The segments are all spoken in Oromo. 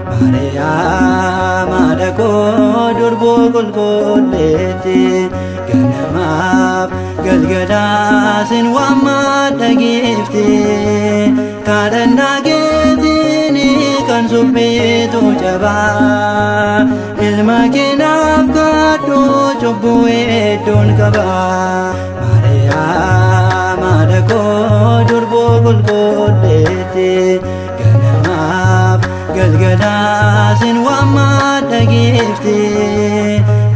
Maria madako durbo golgolete ganamaf galgala sin wama dagifte kadana getini kan suppeto jaba ilma kenaf kado chobu edon kaba Maria madako durbo golgolete ganamaf galgala sin wama dagifte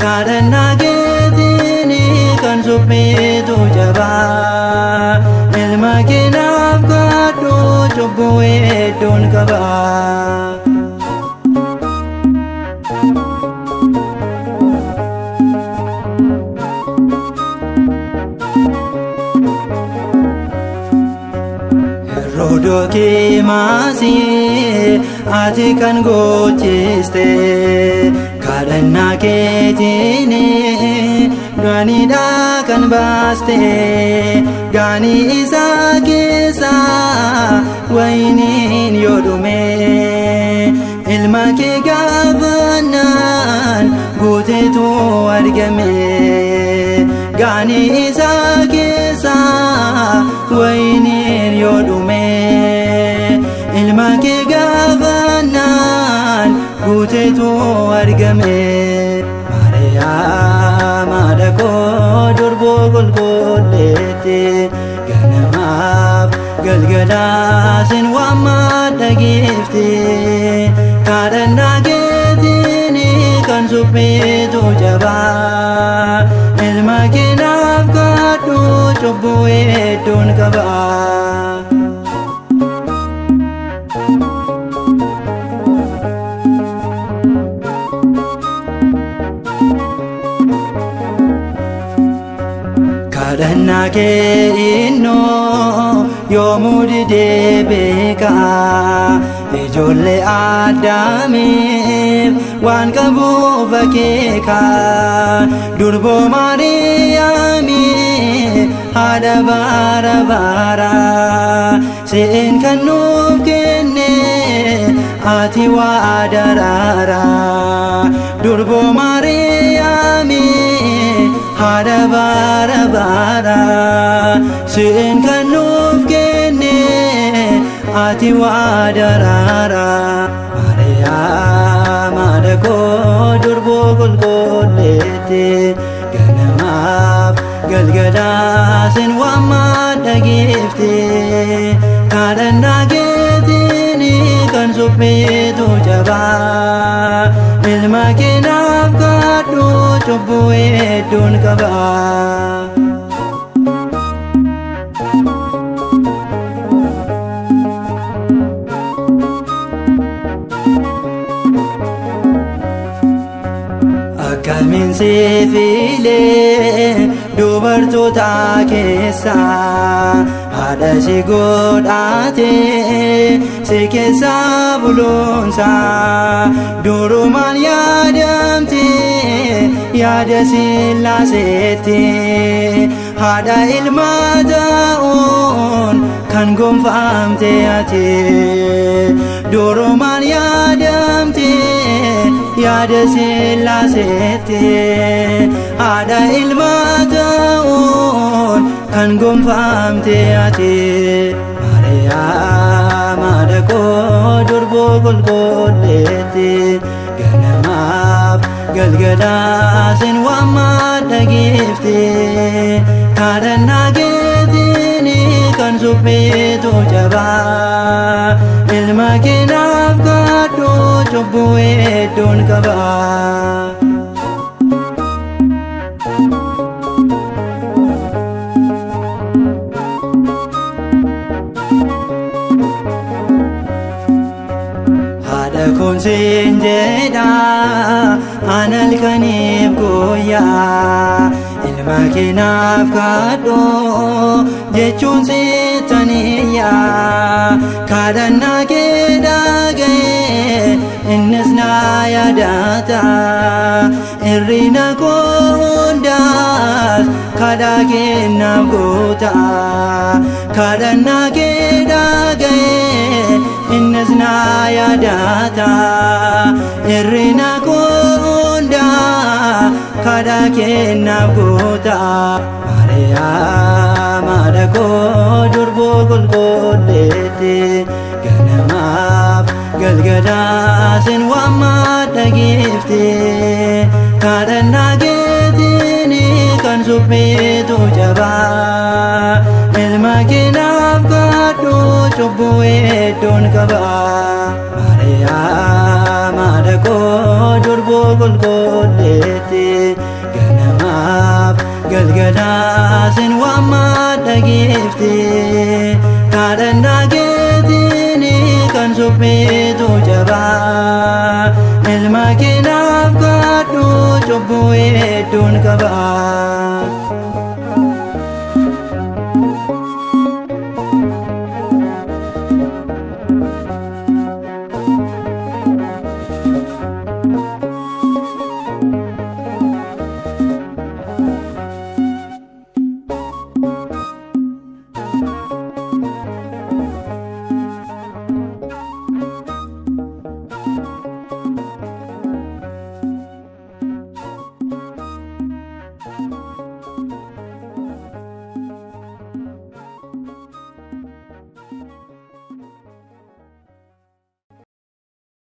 kadana getini kan suppeto jaba ilma kenaf kado chobu edon kaba Rodoki masi ati kan gochiste kadana ketini dwani da kan baste gani isa kesa wainin yodume ilma ke gavanan gote to argame gani isa kesa wainin yodume ilma ke gavanan gote to argame Maria madako durbo golgolete ganamaf galgala sin wama dagifte kadana getini kan suppeto jaba ilma kenaf kado chobu edon kaba kadana ke inno yomudi debeka ijolle adame wan kabu fakeka durbo mariami hada bara bara sen kanuf kenne ati wa adarara durbo mariami hada bara bara sen kanuf kenne ati wa adarara Maria madako durbo golgolete ganamaf galgala sin wama dagifte kadana getini kan suppeto jaba ilma kenaf kado chobu edon kaba Akamin sefile dubartoota keessa haadha si godhate si keessa bulunsa durumaan yaadamte yaada sillaasetti haadha ilma ta'uun kan gonfamte ati durumaan yaadamte yaada sillaasetti haadha ilma ta'uun kan gonfamte ati Maria madako durbo golgolete ganamaf galgala sin wama dagifte kadana getini kan suppeto jaba ilma kenaf hedduun qaba. Haadha koon siin jedha an halkaniif guyyaa ilma kee naaf kadhu jechuun sitaniyyaa kadhannaa kee dhaga'e innis na yaadata hirrina koo hundaas kadhaa kee naaf goota kadhannaa kee dhaga'e innis na yaadata hirrina koo hundaa kadhaa kee naaf goota. Maariyaam haadha koo durboo qulqulleetti ganamaaf galgala sin waammadha giifti kadhannaa keetiin kan suphitu jabaa ilma kee naaf kadhu cubbuu hedduun qaba. Maariyaam haadha koo durboo qulqulleetti ganamaaf galgala sin waammadha giifti kadhannaa keetiin kan suphitu jabaa ilma kee naaf kadhu cubbuu hedduun qaba.